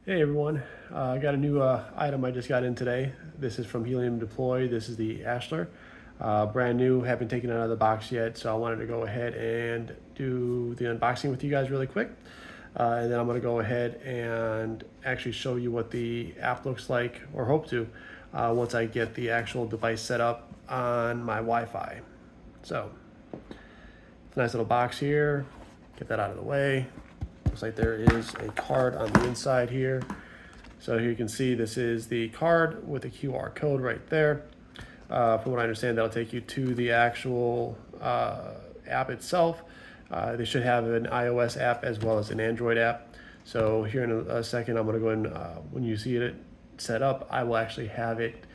Hey everyone, I got a new item I just got in today. This is from Helium Deploy. This is the Ashlar. Brand new, haven't taken it out of the box yet, so I wanted to go ahead and do the unboxing with you guys really quick. And then I'm going to go ahead and actually show you what the app looks like, or hope to, once I get the actual device set up on my Wi-Fi. So, nice little box here. Get that out of the way. Looks like there is a card on the inside here. So here you can see this is the card with a QR code right there. From what I understand, that'll take you to the actual app itself. They should have an iOS app as well as an Android app. So here in a second, I'm going to go in. When you see it set up, I will actually have it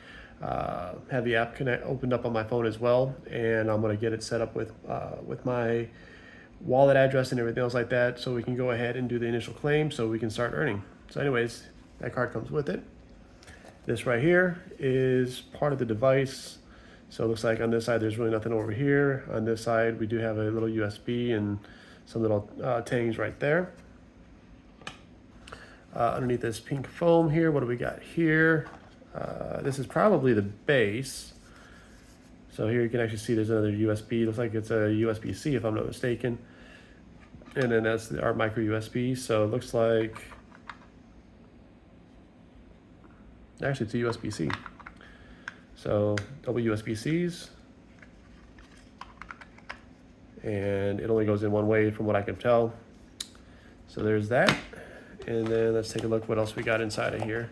have the app opened up on my phone as well, and I'm going to get it set up with my wallet address and everything else like that, so we can go ahead and do the initial claim so we can start earning. So anyways, that card comes with it. This right here is part of the device. So it looks like on this side there's really nothing over here. On this side we do have a little USB and some little tangs right there. Underneath this pink foam here, what do we got here? This is probably the base. So here you can actually see there's another USB. Looks like it's a USB-C if I'm not mistaken. And then that's our micro USB. So it looks like, actually it's a USB-C. So double USB-Cs. And it only goes in one way from what I can tell. So there's that. And then let's take a look what else we got inside of here.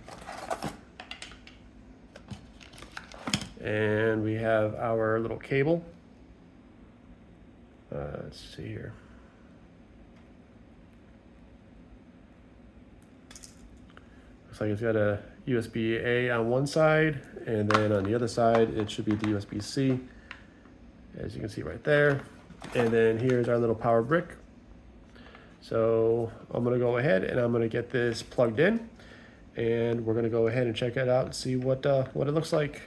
And we have our little cable. Let's see here. Looks like it's got a USB-A on one side, and then on the other side, it should be the USB-C, as you can see right there. And then here's our little power brick. So I'm gonna go ahead and I'm gonna get this plugged in, and we're gonna go ahead and check it out and see what it looks like.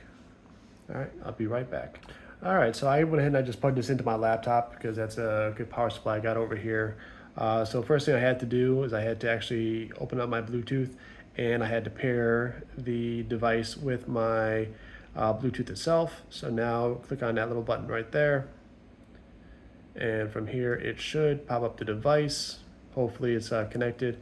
All right, I'll be right back. All right, so I went ahead and I just plugged this into my laptop because that's a good power supply I got over here. So first thing I had to do is I had to actually open up my Bluetooth, and I had to pair the device with my Bluetooth itself. So now click on that little button right there. And from here, it should pop up the device. Hopefully it's connected.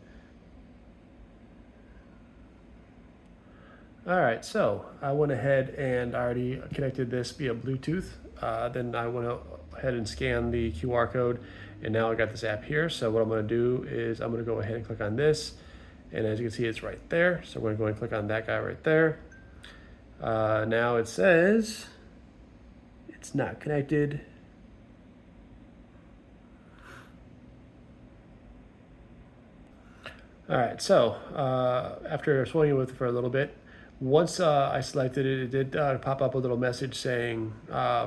All right, so I went ahead and already connected this via Bluetooth. Then I went ahead and scanned the QR code, and now I got this app here. So what I'm gonna do is I'm gonna go ahead and click on this. And as you can see, it's right there. So we're going to go and click on that guy right there. Now it says it's not connected. All right, so after swinging with it for a little bit, once I selected it, it did pop up a little message saying,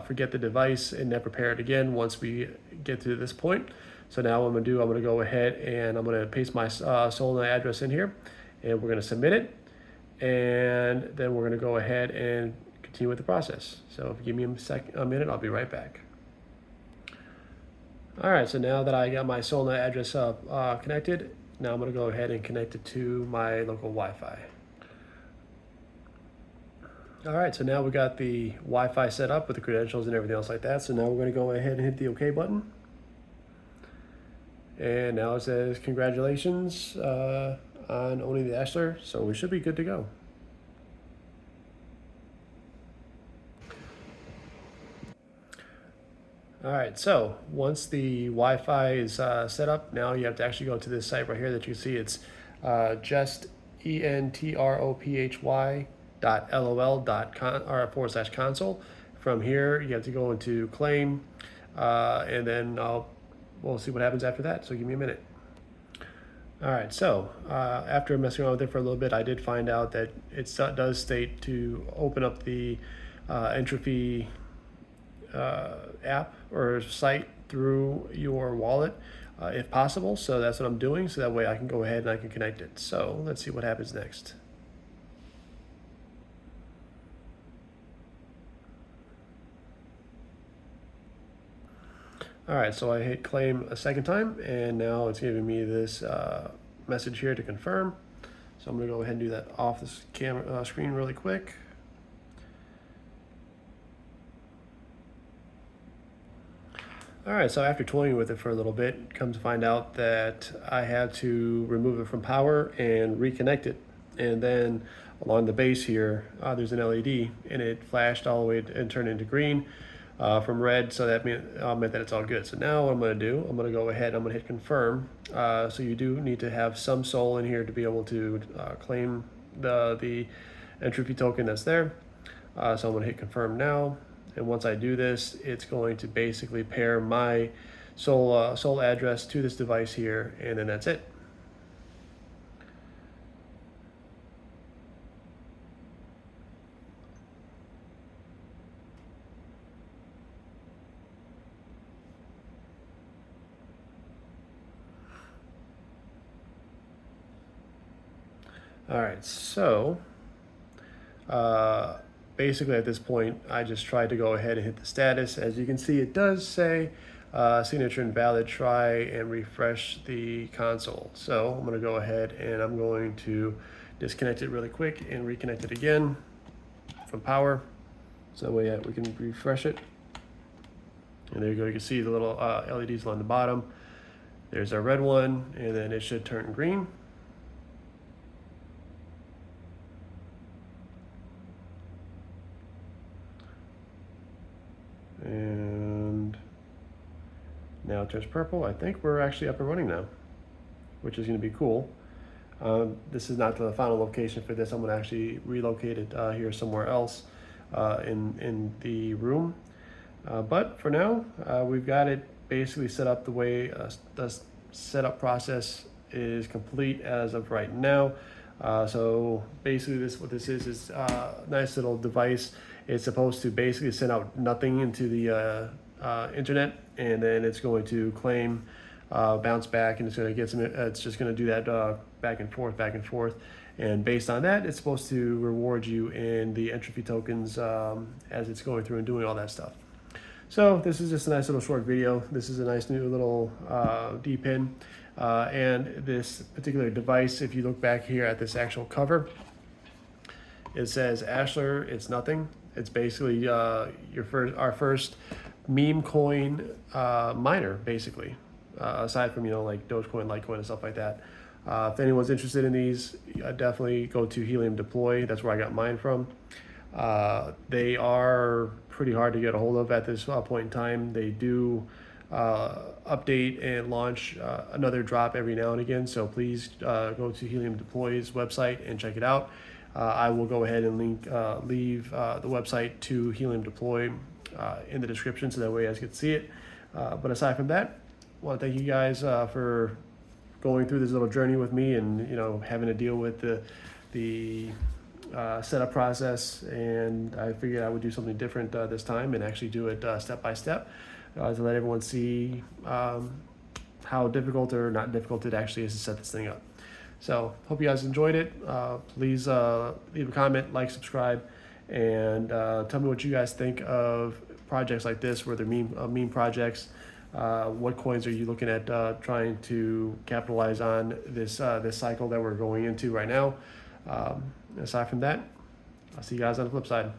forget the device and never pair it again once we get to this point. So now what I'm gonna do, I'm gonna go ahead and I'm gonna paste my Solana address in here, and we're gonna submit it. And then we're gonna go ahead and continue with the process. So if you give me a minute, I'll be right back. All right, so now that I got my Solana address connected, now I'm gonna go ahead and connect it to my local Wi-Fi. All right, so now we got the Wi-Fi set up with the credentials and everything else like that. So now we're gonna go ahead and hit the OK button. And now it says, congratulations on owning the Ashlar. So we should be good to go. All right, so once the Wi-Fi is set up, now you have to actually go to this site right here that you see. It's just entropy.lol.com/console. From here, you have to go into claim, and then we'll see what happens after that. So give me a minute. All right, so after messing around with it for a little bit, I did find out that it does state to open up the Entropy app or site through your wallet if possible. So that's what I'm doing, so that way I can go ahead and I can connect it. So let's see what happens next. All right, so I hit claim a second time, and now it's giving me this message here to confirm. So I'm going to go ahead and do that off this camera screen really quick. All right, so after toying with it for a little bit, come to find out that I had to remove it from power and reconnect it. And then along the base here, there's an LED, and it flashed all the way and turned into green from red, so that meant that it's all good. So now what I'm going to do, I'm going to go ahead, I'm going to hit confirm. So you do need to have some SOL in here to be able to claim the entropy token that's there. So I'm going to hit confirm now. And once I do this, it's going to basically pair my SOL address to this device here, and then that's it. All right, so basically at this point, I just tried to go ahead and hit the status. As you can see, it does say signature invalid. Try and refresh the console. So I'm going to go ahead and I'm going to disconnect it really quick and reconnect it again from power. So that way we can refresh it. And there you go. You can see the little LEDs along the bottom. There's our red one, and then it should turn green. And now it turns purple. I think we're actually up and running now, which is going to be cool. This is not the final location for this. I'm going to actually relocate it here somewhere else in the room. But for now, we've got it basically set up the way the setup process is complete as of right now. So basically what this is a nice little device. It's supposed to basically send out nothing into the internet, and then it's going to claim, bounce back, and it's going to get some. It's just going to do that back and forth, and based on that, it's supposed to reward you in the entropy tokens as it's going through and doing all that stuff. So this is just a nice little short video. This is a nice new little DEPIN, and this particular device. If you look back here at this actual cover, it says Ashlar, it's nothing. It's basically our first meme coin miner, basically. Aside from like Dogecoin, Litecoin, and stuff like that. If anyone's interested in these, definitely go to Helium Deploy. That's where I got mine from. They are pretty hard to get a hold of at this point in time. They do update and launch another drop every now and again. So please go to Helium Deploy's website and check it out. I will go ahead and leave the website to Helium Deploy in the description, so that way you guys can see it. But aside from that, I want to thank you guys for going through this little journey with me, and having to deal with the setup process. And I figured I would do something different this time and actually do it step by step to let everyone see how difficult or not difficult it actually is to set this thing up. So hope you guys enjoyed it. Please leave a comment, like, subscribe, and tell me what you guys think of projects like this, where they're meme projects. What coins are you looking at trying to capitalize on this cycle that we're going into right now? Aside from that, I'll see you guys on the flip side.